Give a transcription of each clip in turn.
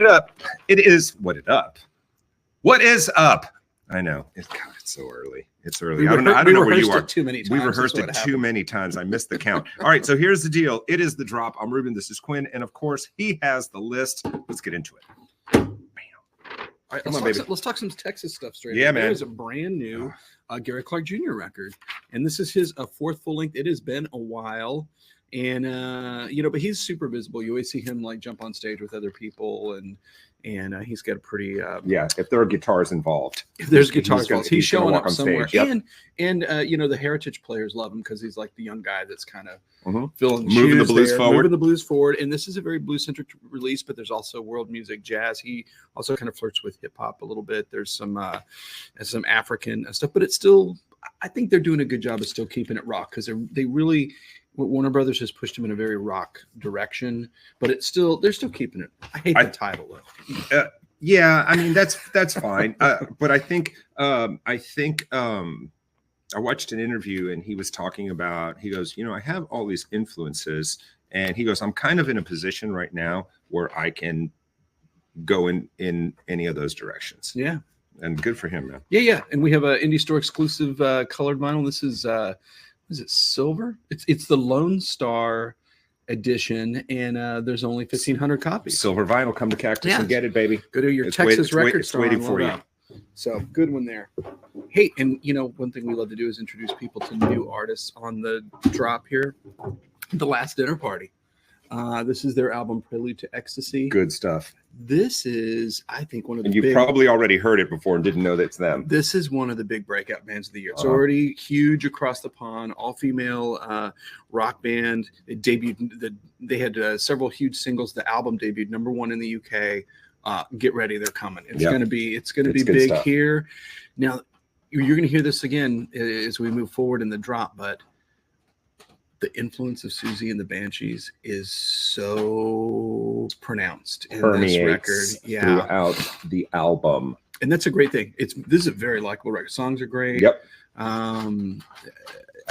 it up. It is what it up. What is up? I know. It's so early. It's early. I don't know where you are. Too many times. We rehearsed it too many times. I missed the count. All right. So here's the deal. It is the drop. I'm Ruben. This is Quinn. And of course, he has the list. Let's get into it. Bam. All right, let's talk some Texas stuff straight. Yeah, man. There is a brand new Gary Clark Jr. record. And this is his fourth full length. It has been a while. And, but he's super visible. You always see him like jump on stage with other people and he's got a pretty if there are guitars involved, if there's guitars involved, he's showing up somewhere. Yep. And the heritage players love him because he's like the young guy that's kind of moving the blues forward. And this is a very blues centric release, but there's also world music, jazz. He also kind of flirts with hip hop a little bit. There's some African stuff, but it's still, I think they're doing a good job of still keeping it rock because they really. Warner Brothers has pushed him in a very rock direction, but they're still keeping it. I hate the title though. Yeah, I mean that's fine. But I think I watched an interview and he was talking about. He goes, I have all these influences, and he goes, I'm kind of in a position right now where I can go in any of those directions. Yeah, and good for him, man. Yeah. And we have an indie store exclusive colored vinyl. This is. Is it silver? It's the Lone Star edition, and there's only 1,500 copies. Silver vinyl. Come to Cactus and get it, baby. Go to your Texas record store. It's waiting for you. So good one there. Hey, and one thing we love to do is introduce people to new artists on the drop here. The Last Dinner Party. This is their album Prelude to Ecstasy. Good stuff. This is, I think, one of the you've probably already heard it before and didn't know that it's them. This is one of the big breakout bands of the year. It's already huge across the pond, all-female rock band. It debuted. They had several huge singles. The album debuted #1 in the UK. Get ready, they're coming. It's going to be big stuff here. Now, you're going to hear this again as we move forward in the drop, but the influence of Susie and the Banshees is so pronounced in this record. Throughout the album. And that's a great thing. This is a very likable record. Songs are great. Yep. I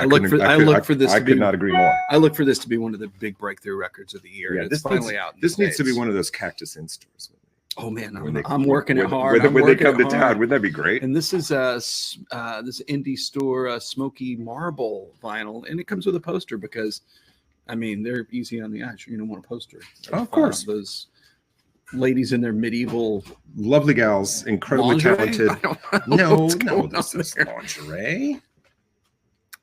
look for this. I could not agree more. I look for this to be one of the big breakthrough records of the year. Yeah, this finally out. This needs to be one of those Cactus in stores. Oh man, I'm working it hard. When they come to town, wouldn't that be great? And this is this indie store Smoky Marble vinyl, and it comes with a poster because, I mean, they're easy on the eyes. You don't want a poster. Of course, those ladies in their medieval, lovely gals, incredibly talented. No, this is lingerie.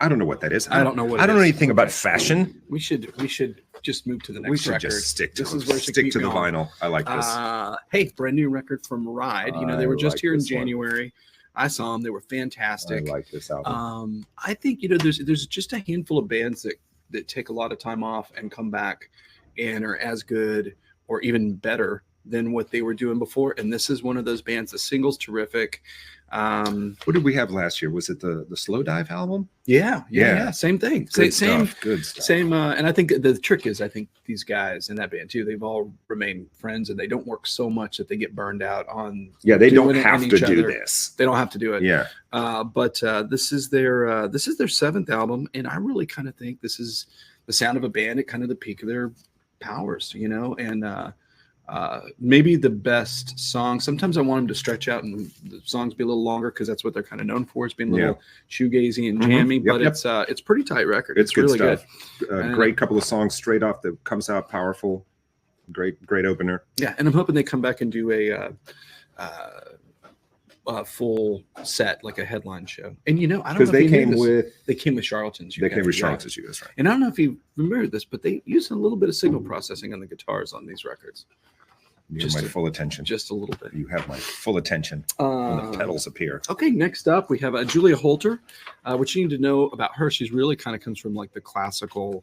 I don't know what that is. I don't know anything about fashion. We should just move to the next record. Just stick to the vinyl. I like this. Hey, brand new record from Ride. They were just here in January. I saw them. They were fantastic. I like this album. I think there's just a handful of bands that take a lot of time off and come back and are as good or even better than what they were doing before. And this is one of those bands. The single's terrific. What did we have last year? Was it the Slow Dive album? Yeah. Same thing. Good same stuff. Good stuff. Same. And I think the trick is, I think these guys in that band too, they've all remained friends and they don't work so much that they get burned out on. Yeah, they don't have to do this. They don't have to do it. Yeah. But this is their seventh album, and I really kind of think this is the sound of a band at kind of the peak of their powers, and. Maybe the best song. Sometimes I want them to stretch out and the songs be a little longer because that's what they're kind of known for, is being a little shoegazy and jammy. But it's a pretty tight record. It's really good stuff. Great couple of songs straight off that comes out powerful. Great opener. Yeah, and I'm hoping they come back and do a full set, like a headline show. And I don't know if they came with Charlatans. They came with Charlatans, you guys, right? And I don't know if you remember this, but they use a little bit of signal processing on the guitars on these records. You have my full attention. Just a little bit. You have my full attention when the pedals appear. Okay, next up we have Julia Holter. What you need to know about her, she's really kind of comes from like the classical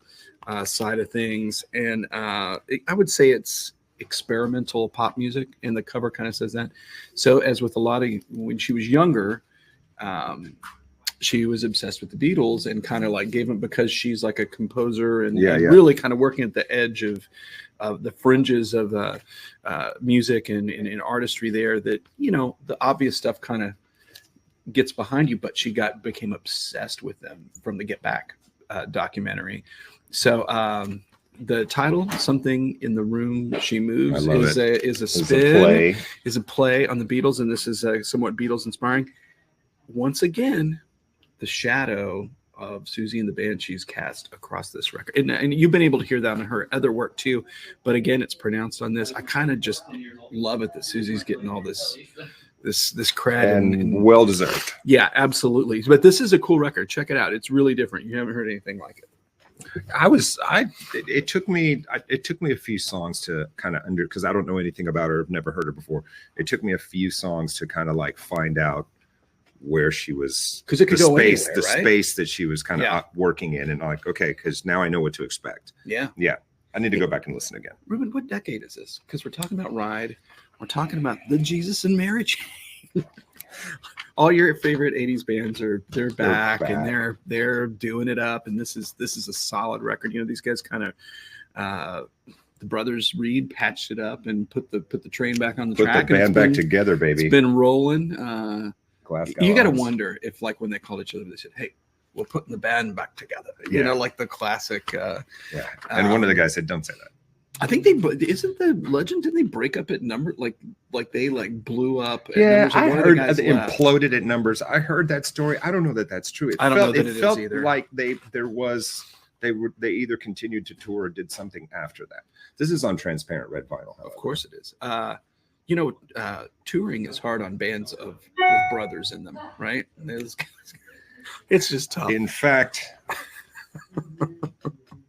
side of things, and I would say it's experimental pop music, and the cover kind of says that. So as with a lot of, when she was younger, she was obsessed with the Beatles and kind of like gave them, because she's like a composer and really kind of working at the edge of the fringes of music and artistry there, that the obvious stuff kind of gets behind you, but she became obsessed with them from the Get Back documentary. So the title, Something in the Room She Moves, I love is it. a It's a spin, play. is a play on the Beatles, and this is somewhat Beatles inspiring. Once again, the shadow of Susie and the Banshees cast across this record. And you've been able to hear that in her other work too. But again, it's pronounced on this. I kind of just love it that Susie's getting all this cred And well deserved. Yeah, absolutely. But this is a cool record. Check it out. It's really different. You haven't heard anything like it. It took me a few songs to kind of because I don't know anything about her. I've never heard her before. It took me a few songs to kind of like find out where she was, because it could go anywhere, right? Space that she was kind of working in, and like, okay, because now I know what to expect. Yeah. I need to go back and listen again. Ruben, what decade is this? Because we're talking about Ride, we're talking about the Jesus and Mary Chain. All your favorite 80s bands they're back and they're doing it up, and this is a solid record. You know, these guys kind of the brothers Reed patched it up and put the train back on the track. Put the band back together, baby. It's been rolling. You got to wonder if, like, when they called each other, they said, "Hey, we're putting the band back together." You know, like the classic. And one of the guys said, "Don't say that." I think isn't the legend? Didn't they break up at Numbers? Like they blew up. Yeah, I heard they imploded at Numbers. I heard that story. I don't know that that's true. I don't know that it felt is either. Like they either continued to tour or did something after that. This is on transparent red vinyl. However. Of course it is. Touring is hard on bands with brothers in them, right? It's just tough. In fact,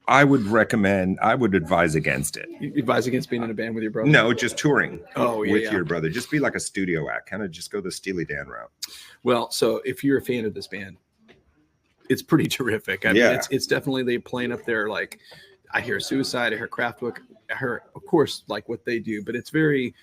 I would advise against it. You advise against being in a band with your brother? No, just touring with your brother. Just be like a studio act. Kind of just go the Steely Dan route. Well, so if you're a fan of this band, it's pretty terrific. I mean, it's definitely they playing up there. Like, I hear Suicide, I hear Kraftwerk, I hear, of course, like what they do, but it's very,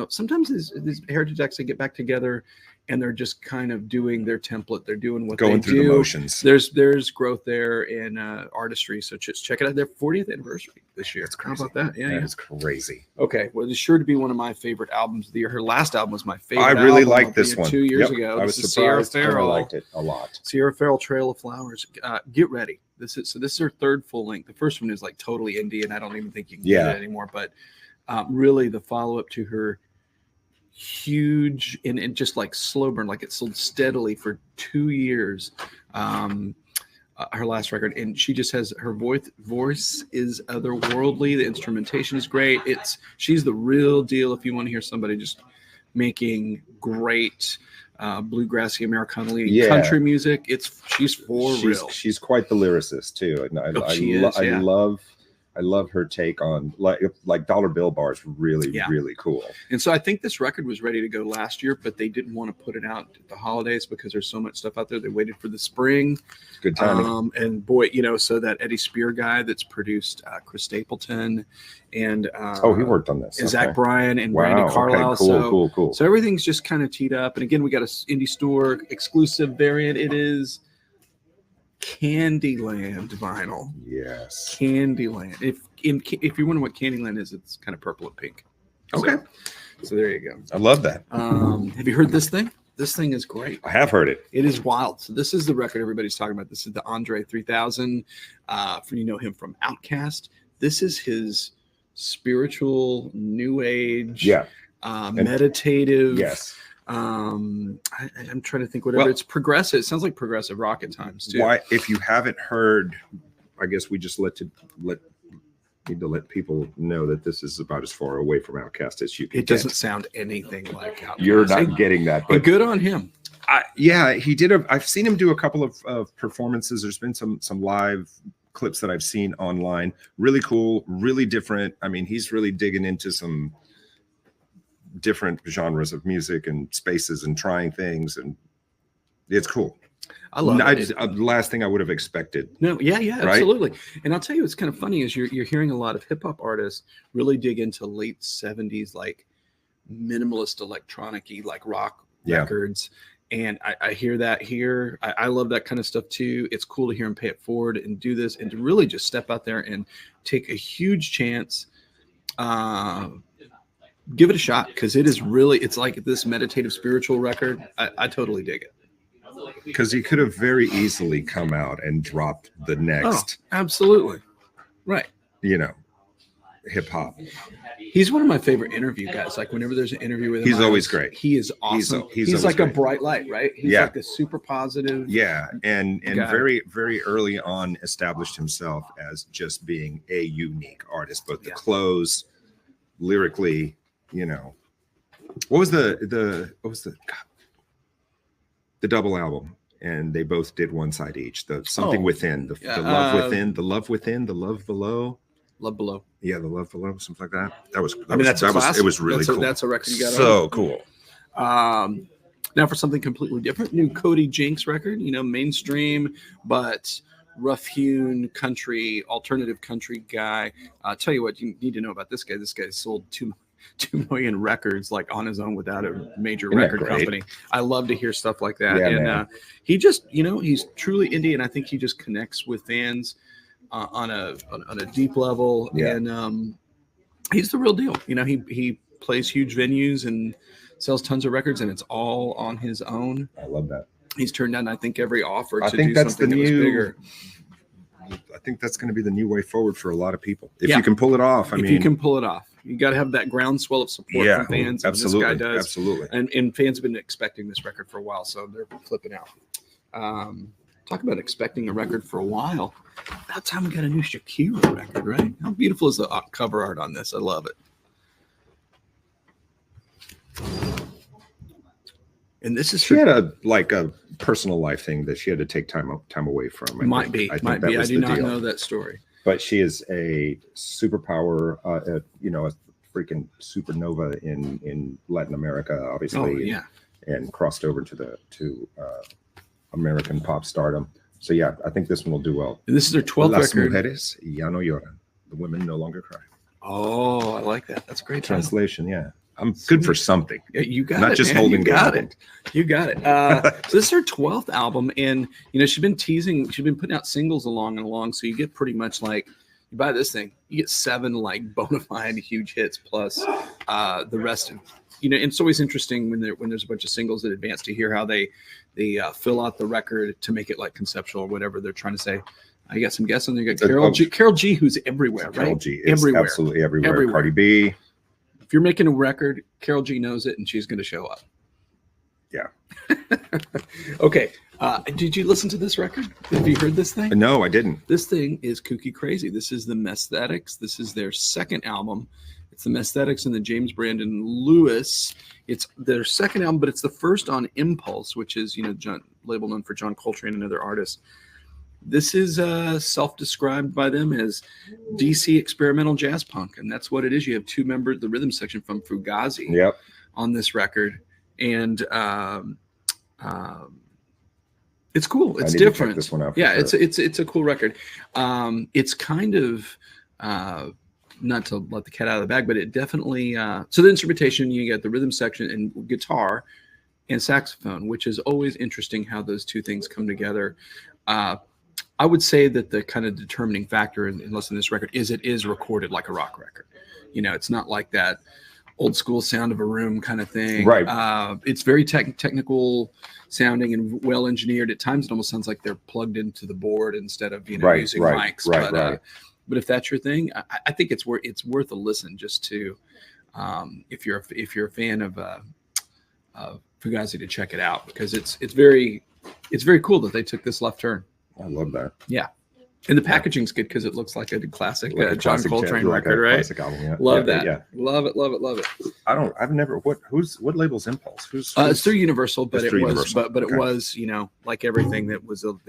sometimes these heritage acts, they get back together and they're just kind of doing their template. They're doing what going they through do. The motions. There's growth there in artistry. So just check it out. Their 40th anniversary this year. It's crazy. How about that? Yeah, it's crazy. Okay, well, it's sure to be one of my favorite albums of the year. Her last album was my favorite. I really liked this one 2 years ago. I was surprised. I liked it a lot. Sierra Farrell, Trail of Flowers. Get ready. This is her third full length. The first one is like totally indie, and I don't even think you can get it anymore. But really, the follow up to her huge and just like slow burn, like it sold steadily for 2 years. Her last record, and she just has her voice is otherworldly. The instrumentation is great. She's the real deal. If you want to hear somebody just making great bluegrassy Americana country music, she's real. She's quite the lyricist too, and I love her take on like dollar bill bars. Really cool. And so I think this record was ready to go last year, but they didn't want to put it out at the holidays because there's so much stuff out there. They waited for the spring. Good timing. And boy, so that Eddie Spear guy that's produced Chris Stapleton and he worked on this. And Zach Bryan and Randy Carlisle. Okay, cool. So everything's just kind of teed up. And again, we got an indie store exclusive variant. It is Candyland vinyl. Yes, Candyland. If you're wondering what Candyland is, it's kind of purple and pink. Okay, so there you go. I love that. Have you heard this thing? This thing is great. I have heard it. It is wild. So this is the record everybody's talking about. This is the Andre 3000. You know him from Outkast. This is his spiritual new age. Meditative. Yes. I'm trying to think it's progressive. It sounds like progressive rock at times too. Why, if you haven't heard, I guess we just need to let people know that this is about as far away from Outkast as you can. It doesn't sound anything like Outkast. You're not getting that, but good on him. He did. I've seen him do a couple of performances. There's been some live clips that I've seen online. Really cool, really different. I mean, he's really digging into some different genres of music and spaces and trying things, and it's cool. I love it. Last thing I would have expected. No, right? Absolutely. And I'll tell you what's kind of funny is you're hearing a lot of hip hop artists really dig into late 70s like minimalist electronic-y like rock records. And I hear that here. I love that kind of stuff too. It's cool to hear him pay it forward and do this and to really just step out there and take a huge chance. Give it a shot because it's like this meditative spiritual record. I totally dig it. Because he could have very easily come out and dropped the next. Oh, absolutely. Right. hip hop. He's one of my favorite interview guys. Like whenever there's an interview with him, He's always great. He is awesome. He's like great. A bright light, right? He's like a super positive. Yeah, and guy. very, very early on established himself as just being a unique artist, both the clothes, lyrically, what was the double album? And they both did one side each. The something within, the love within, the love within, the love below. Love Below. Yeah, the love below, something like that. That was. It was really cool. That's a record you got. So cool. Now for something completely different, new Cody Jinx record. Mainstream but rough-hewn country, alternative country guy. I'll tell you what you need to know about this guy. This guy sold 2 million records like on his own without a major record company. I love to hear stuff like that. And he just, he's truly indie, and I think he just connects with fans on a deep level. And he's the real deal. He plays huge venues and sells tons of records, and it's all on his own. I love that. He's turned down, I think, every offer I to think do that's something the that was new, bigger. I think that's going to be the new way forward for a lot of people. If you can pull it off. If you can pull it off. You got to have that groundswell of support from fans. Absolutely. And this guy does. Absolutely. And fans have been expecting this record for a while, so they're flipping out. Talk about expecting a record for a while. About time we got a new Shakira record, right? How beautiful is the cover art on this? I love it. And this is she had a personal life thing that she had to take time away from. Might be. I do not know that story. But she is a superpower, a freaking supernova in Latin America, obviously. Oh, yeah. And crossed over to American pop stardom. So yeah, I think this one will do well. And this is their 12th Las record. mujeres ya no lloran. The women no longer cry. Oh, I like that. That's a great translation. Yeah. I'm good for something. Yeah, you got Not it. just Man. holding you got down. it. You got it. So this is her 12th album, and she's been teasing. She's been putting out singles along and along. So you get pretty much like you buy this thing, you get 7 like bona fide huge hits plus the rest of. And it's always interesting when there's a bunch of singles that advance to hear how they fill out the record to make it like conceptual or whatever they're trying to say. I got some guests on there. You got Carol G, who's everywhere, right? Carol G is absolutely everywhere. Cardi B. If you're making a record, Carol G knows it, and she's going to show up. Yeah. Okay. Did you listen to this record? Have you heard this thing? No, I didn't. This thing is Cooky Crazy. This is the Misfits. This is their second album. It's the Misfits and the James Brandon Lewis. It's their second album, but it's the first on Impulse, which is label known for John Coltrane and other artists. This is self-described by them as DC experimental jazz punk, and that's what it is. You have 2 members, the rhythm section from Fugazi, on this record, and it's cool. It's different. To check this one out sure. It's a cool record. It's kind of not to let the cat out of the bag, but it definitely. So the instrumentation, you get the rhythm section and guitar and saxophone, which is always interesting how those 2 things come together. I would say that the kind of determining factor in listening to this record is it is recorded like a rock record. It's not like that old school sound of a room kind of thing. Right. It's very technical sounding and well engineered. At times, it almost sounds like they're plugged into the board instead of using mics. But if that's your thing, I think it's worth a listen just to if you're a fan of Fugazi to check it out, because it's very cool that they took this left turn. I love that. Yeah. And the packaging's good because it looks like a classic John Coltrane record, right? Classic album, yeah. Love that. Yeah. Love it. What label's Impulse? It's through Universal, but it was Universal. but it was, like everything that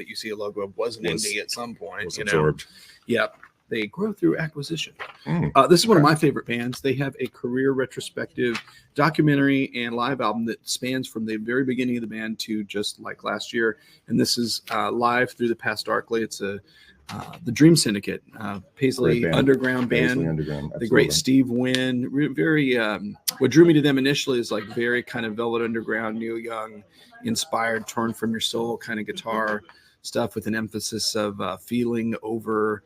you see a logo of was an indie at some point. Was absorbed. Yep. They grow through acquisition. This is one of my favorite bands. They have a career retrospective documentary and live album that spans from the very beginning of the band to just like last year. And this is live through the past darkly. It's the Dream Syndicate, Paisley Underground band. The great Steve Wynn. Very. What drew me to them initially is like very kind of Velvet Underground, Neil Young inspired, Torn from Your Soul kind of guitar stuff with an emphasis of feeling over.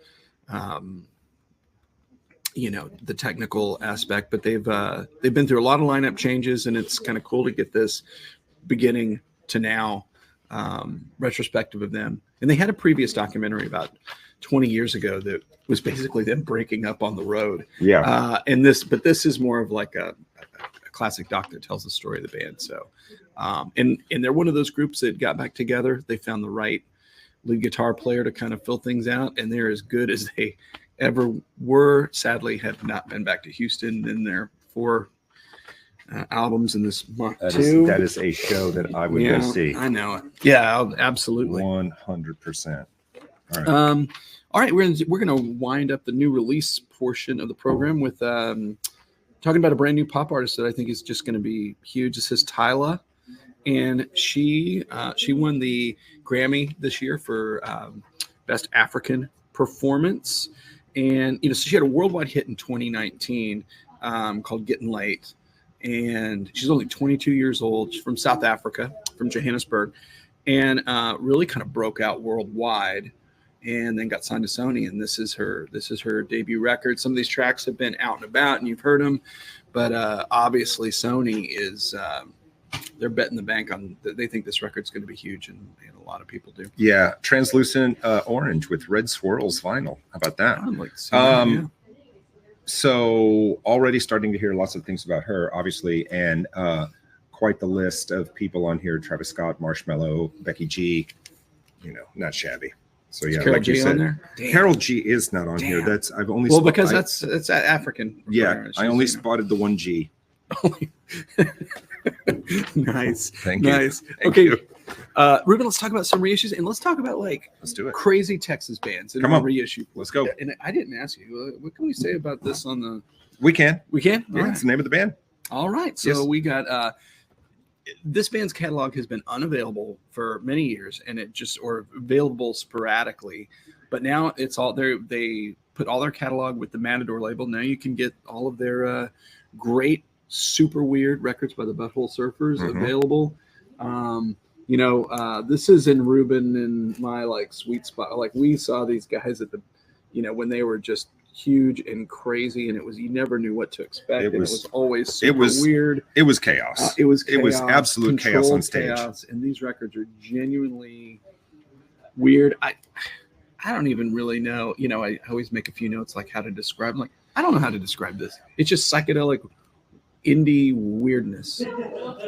The technical aspect, but they've been through a lot of lineup changes, and it's kind of cool to get this beginning to now retrospective of them. And they had a previous documentary about 20 years ago that was basically them breaking up on the road. Yeah. But this is more of like a classic doc that tells the story of the band. So, and they're one of those groups that got back together. They found the right lead guitar player to kind of fill things out, and they're as good as they ever were. Sadly, have not been back to Houston in their 4 albums in this month. That is a show that I would go see. I know it. Yeah, absolutely. 100%. All right. All right, we're gonna wind up the new release portion of the program with talking about a brand new pop artist that I think is just going to be huge. This is Tyla, and she won the Grammy this year for Best African Performance, and so she had a worldwide hit in 2019 called "Getting Late," and she's only 22 years old. She's from South Africa, from Johannesburg, and really kind of broke out worldwide. And then got signed to Sony, and this is her debut record. Some of these tracks have been out and about, and you've heard them, but obviously Sony is they're betting the bank on. They think this record's going to be huge, and a lot of people do. Yeah, translucent orange with red swirls vinyl. How about that? I'd like to see that, yeah. So already starting to hear lots of things about her, obviously, and quite the list of people on here: Travis Scott, Marshmello, Becky G. Not shabby. So yeah, Carol like G you said, on there? Carol G is not on here. I've only because that's African. Yeah, I only spotted the one G. Nice. Thank you. Nice. Thank Okay, you. Ruben, let's talk about some reissues, and let's talk about let's do it. crazy Texas bands and Come on. reissue. Let's go. And I didn't ask you. What can we say about this on the? We can. We can. Yeah, it's the name of the band. All right. So we got this band's catalog has been unavailable for many years, and or available sporadically. But now it's all there. They put all their catalog with the Matador label. Now you can get all of their great, super weird records by the Butthole Surfers available. This is in Ruben and my sweet spot. Like we saw these guys at the, when they were just huge and crazy, and you never knew what to expect. It was always super weird. It was chaos. It was absolute chaos on stage. And these records are genuinely weird. I don't even really know. I always make a few notes like how to describe. I'm like, I don't know how to describe this. It's just psychedelic indie weirdness.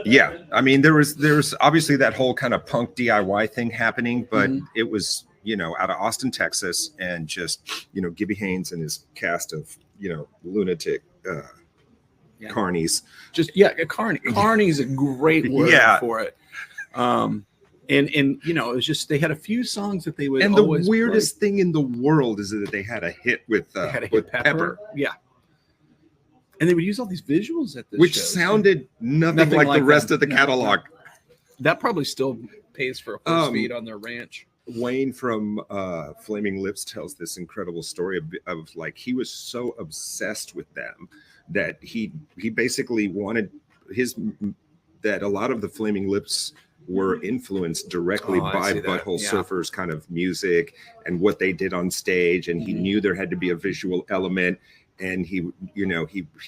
Yeah, I mean there's obviously that whole kind of punk DIY thing happening, but it was out of Austin, Texas, and just Gibby Haynes and his cast of lunatic carnies. Carney's a great word for it. And it was just they had a few songs that they would. And the weirdest thing in the world is that they had a hit with Pepper. Yeah. And they would use all these visuals at this which show, sounded nothing like the rest of the catalog. That probably still pays for a horse feed on their ranch. Wayne from Flaming Lips tells this incredible story of he was so obsessed with them that he basically wanted that a lot of the Flaming Lips were influenced directly by Butthole Surfers kind of music and what they did on stage, and he knew there had to be a visual element, and he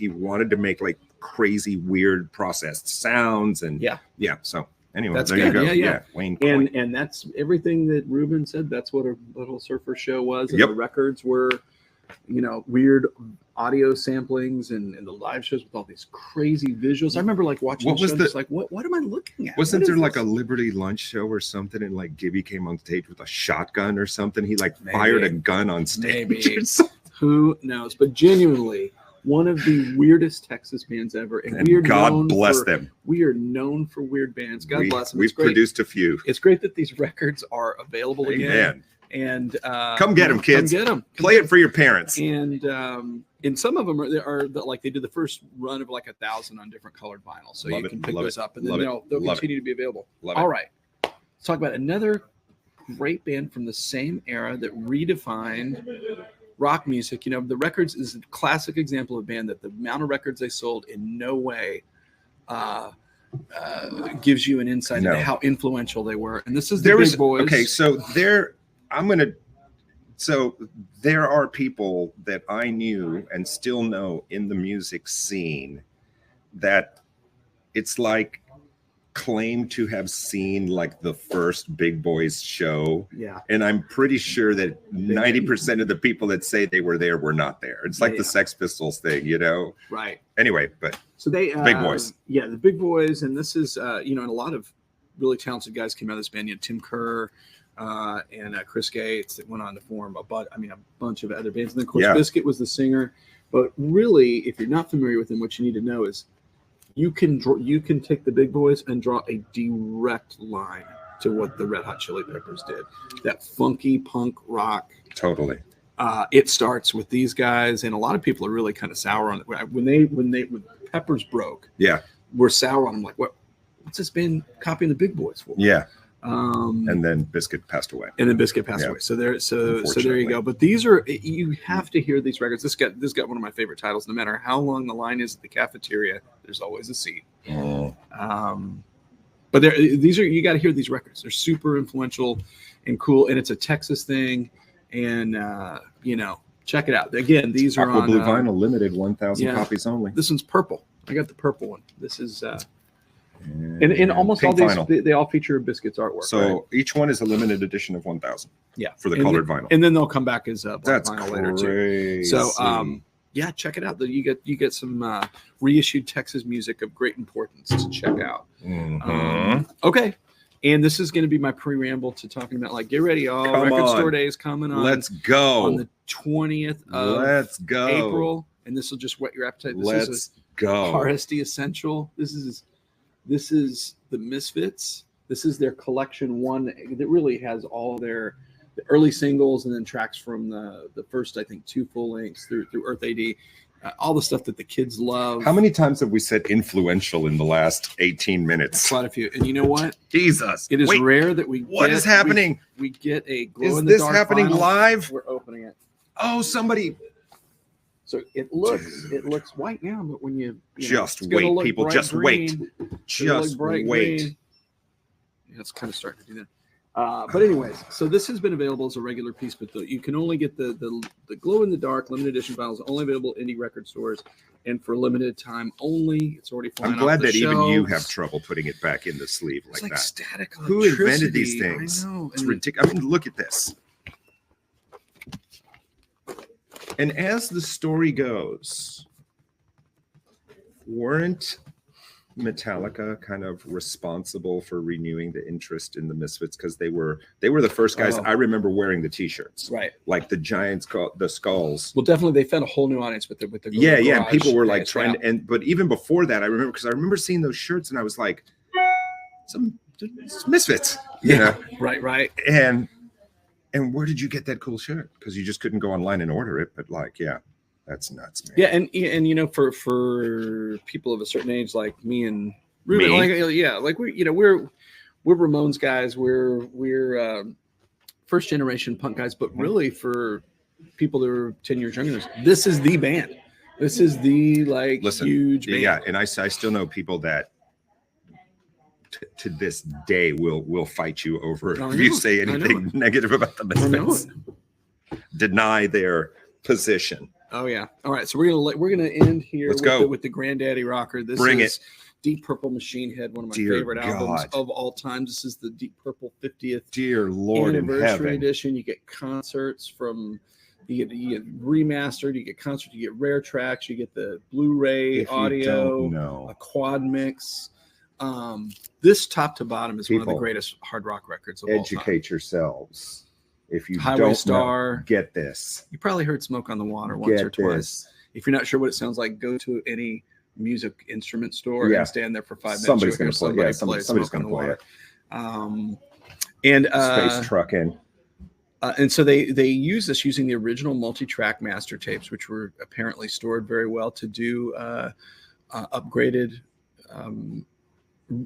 wanted to make crazy weird processed sounds, and so anyway, that's there good. you go. Yeah. Wayne and that's everything that Ruben said. That's what a Butthole Surfer show was, and the records were weird audio samplings and the live shows with all these crazy visuals. I remember watching what was shows, what am I looking at? Wasn't there a Liberty Lunch show or something, and Gibby came on stage with a shotgun or something? He fired a gun on stage. Maybe. Who knows? But genuinely, one of the weirdest Texas bands ever, and God bless them. We are known for weird bands. God bless them. We've produced a few. It's great that these records are available again. And come get them, kids. Come get them. Play it for your parents. And some of them are they did the first run of 1,000 on different colored vinyl, so you can pick those up, and then they'll continue to be available. All right, let's talk about another great band from the same era that redefined rock music. The records is a classic example of a band that the amount of records they sold in no way gives you an insight into how influential they were. And this is the Big Boys. Okay, so there are people that I knew and still know in the music scene that it's like claim to have seen like the first Big Boys show. Yeah. And I'm pretty sure that 90% of the people that say they were there were not there. It's like the Sex Pistols thing, you know? Right. Anyway, but so they Big Boys. Yeah, the Big Boys. And this is, you know, and a lot of really talented guys came out of this band. You had Tim Kerr and Chris Gates that went on to form a bunch of other bands. And then, of course, Biscuit was the singer. But really, if you're not familiar with them, what you need to know is you can take the Big Boys and draw a direct line to what the Red Hot Chili Peppers did. That funky punk rock. Totally. It starts with these guys, and a lot of people are really kind of sour on it. When Peppers broke, we're sour on them. Like, what's this band copying the Big Boys for? Yeah. And then Biscuit passed away. So there you go. But these are, you have to hear these records. This got one of my favorite titles. No matter how long the line is at the cafeteria, there's always a seat. But you got to hear these records. They're super influential and cool, and it's a Texas thing. And you know, check it out. Again, these are Aqua on Blue vinyl, limited 1,000 copies only. This one's purple. I got the purple one. This is. And almost all these, they all feature Biscuits artwork. So each one is a limited edition of 1,000. Yeah, for the colored vinyl. And then they'll come back as black That's vinyl crazy. later too. So yeah, check it out. You get some reissued Texas music of great importance to check out. Okay, and this is going to be my preamble to talking about, like, get ready, y'all. Record Store Day is coming on. Let's go on the 20th of April, and this will just whet your appetite. This is go. RSD Essential. This is the Misfits. This is their collection one that really has all the early singles and then tracks from the first, I think, 2 full lengths through Earth AD. All the stuff that the kids love. How many times have we said influential in the last 18 minutes? Quite a few. And you know what? Jesus. It is rare that we What is happening? We get a glow is in the this dark happening vinyl. live? We're opening it. Oh, somebody. So it looks white now, but when you just wait, people, just wait. Just wait. Green. Yeah, it's kind of starting to do that. But anyways, so this has been available as a regular piece, but you can only get the glow in the dark limited edition vinyls, only available at indie record stores, and for a limited time only. It's already flying. I'm glad off the that shelves. even you have trouble putting it back in the sleeve It's like like that. static Who invented these things? I know. It's ridiculous. I mean, look at this. And as the story goes, weren't Metallica kind of responsible for renewing the interest in the Misfits, because they were the first guys I remember wearing the T-shirts, right? Like the Giants, the skulls. Well, definitely they found a whole new audience with the yeah. And people were like trying, but even before that, I remember seeing those shirts, and I was like, it's Misfits, you know? right. And where did you get that cool shirt? Because you just couldn't go online and order it. But like, yeah, that's nuts, man. Yeah, and you know, for people of a certain age like me and Ruben, like we're Ramones guys. We're first generation punk guys. But really, for people that are 10 years younger, this is the band. This is the huge band. Yeah, and I still know people that to this day will fight you over if you say anything negative about the Misfits. Deny their position. Oh yeah. All right. So we're gonna end here with the Granddaddy Rocker. This is Deep Purple Machine Head, one of my favorite albums of all time. This is the Deep Purple 50th Dear Lord anniversary edition. You get concerts from. You get remastered, you get concerts, you get rare tracks, you get the Blu-ray audio, a quad mix. This top to bottom is one of the greatest hard rock records of all time. Educate yourselves. If you Highway Star, get this. You probably heard Smoke on the Water once or twice. If you're not sure what it sounds like, go to any music instrument store and stand there for 5 minutes. Somebody's going to play. Yeah, somebody's going to play it. Space Truckin'. And so they use this using the original multi-track master tapes, which were apparently stored very well, to do upgraded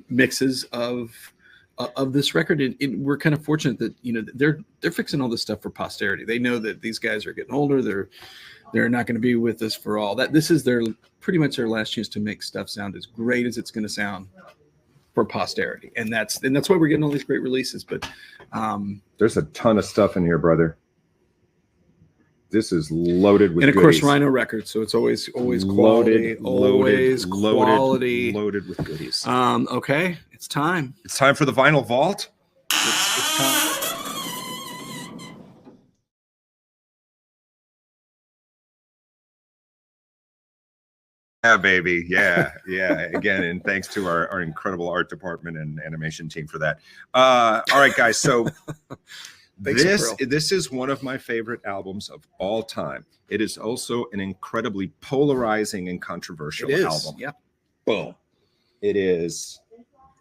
mixes of this record. And we're kind of fortunate that they're fixing all this stuff for posterity. They know that these guys are getting older. They're not going to be with us for all that. This is pretty much their last chance to make stuff sound as great as it's going to sound for posterity, and that's why we're getting all these great releases. But there's a ton of stuff in here, brother. This is loaded with and of goodies. course Rhino Records, so it's always quality, Loaded quality. loaded with goodies. Okay, it's time. It's time for the vinyl vault. It's time. Yeah, baby. Yeah, yeah. Again, and thanks to our incredible art department and animation team for that. All right, guys. So this is one of my favorite albums of all time. It is also an incredibly polarizing and controversial album. Yep. Boom. It is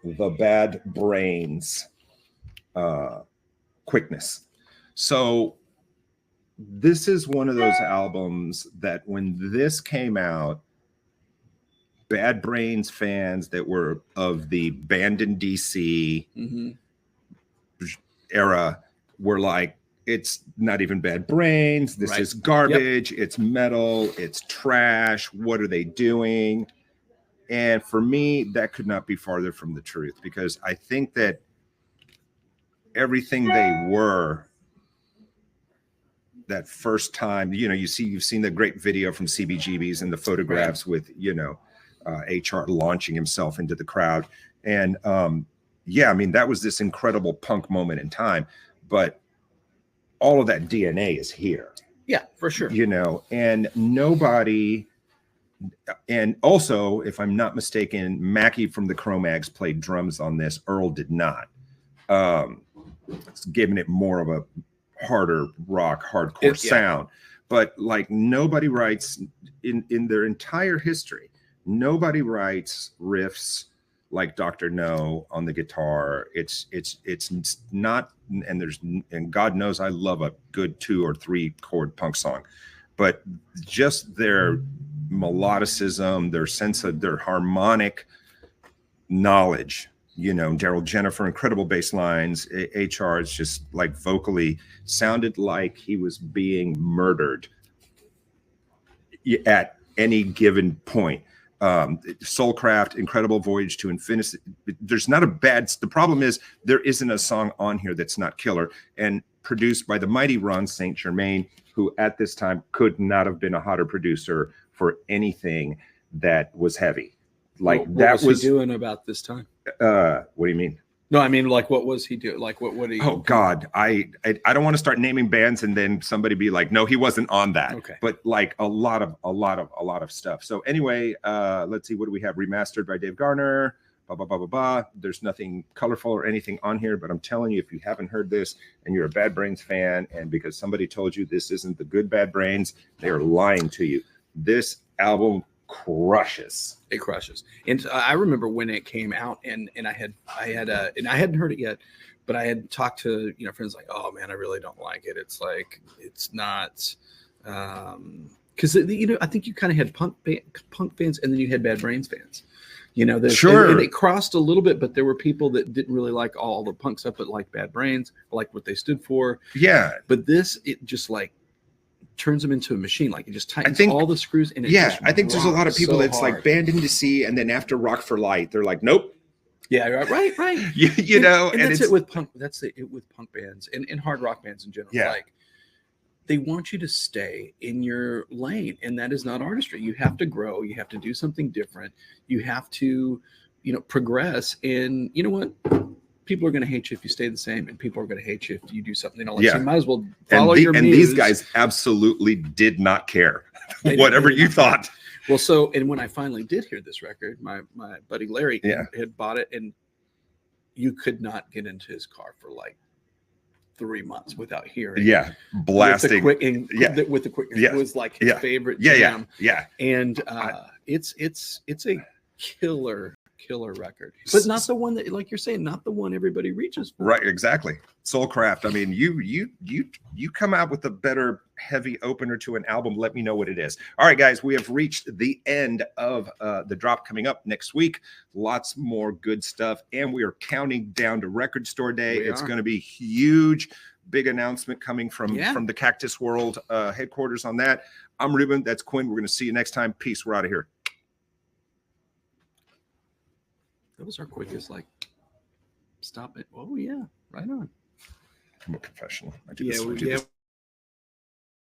the Bad Brains Quickness. So this is one of those albums that when this came out, Bad Brains fans that were of the Banned in DC era were like, it's not even Bad Brains. This is garbage. It's metal. It's trash. What are they doing? And for me, that could not be farther from the truth, because I think that everything they were that first time, you've seen the great video from CBGBs and the photographs with, HR launching himself into the crowd. And yeah, I mean, that was this incredible punk moment in time, but all of that DNA is here. Yeah, for sure. And nobody, and also, if I'm not mistaken, Mackie from the Cro-Mags played drums on this. Earl did not. It's giving it more of a harder rock, hardcore sound. But like, nobody writes in their entire history, nobody writes riffs like Dr. No on the guitar. It's not, and God knows I love a good 2 or 3 chord punk song, but just their melodicism, their sense of their harmonic knowledge, Daryl Jennifer, incredible bass lines. HR is just like vocally sounded like he was being murdered at any given point. Soulcraft, incredible Voyage to Infinity. There's not a bad, the problem is there isn't a song on here that's not killer, and produced by the mighty Ron St. Germain, who at this time could not have been a hotter producer for anything that was heavy. Like, what was he doing about this time? What do you mean? No, I mean, like, what was he doing? Like, what did he? Oh God, I don't want to start naming bands and then somebody be like, no, he wasn't on that. Okay. But like a lot of stuff. So anyway, let's see, what do we have? Remastered by Dave Garner. Blah blah blah blah blah. There's nothing colorful or anything on here, but I'm telling you, if you haven't heard this and you're a Bad Brains fan, and because somebody told you this isn't the good Bad Brains, they are lying to you. This album crushes. It crushes. And I remember when it came out, and I hadn't heard it yet, but I had talked to friends like, oh man, I really don't like it. It's like, it's not, because I think you kind of had punk fans, and then you had Bad Brains fans. Sure. And it crossed a little bit, but there were people that didn't really like all the punk stuff, but like Bad Brains, like what they stood for. Yeah. But this, it just like turns them into a machine. Like, it just tightens all the screws. And I think there's a lot of people that's like Banned in DC, and then after Rock for Light, they're like, nope. Yeah, right. and that's it with punk. That's it with punk bands and hard rock bands in general. Yeah. Like, they want you to stay in your lane, and that is not artistry. You have to grow. You have to do something different. You have to, progress. And you know what? People are going to hate you if you stay the same, and people are going to hate you if you do something they don't like. So you might as well follow your muse. And these guys absolutely did not care whatever you thought. Well, and when I finally did hear this record, my buddy Larry had bought it, and you could not get into his car for like 3 months without hearing. Yeah, blasting. With the quickness, it was like his favorite jam. Yeah. And it's a killer record, but not the one that, like you're saying, not the one everybody reaches for. Right, exactly. Soulcraft. I mean, you come out with a better heavy opener to an album. Let me know what it is. All right, guys, we have reached the end of the drop. Coming up next week, lots more good stuff, and we are counting down to Record Store Day. It's going to be huge. Big announcement coming from the Cactus World headquarters on that. I'm Ruben. That's Quinn. We're going to see you next time. Peace. We're out of here. That was our quickest, like, stop it. Oh yeah, right on. I'm a professional. I do this.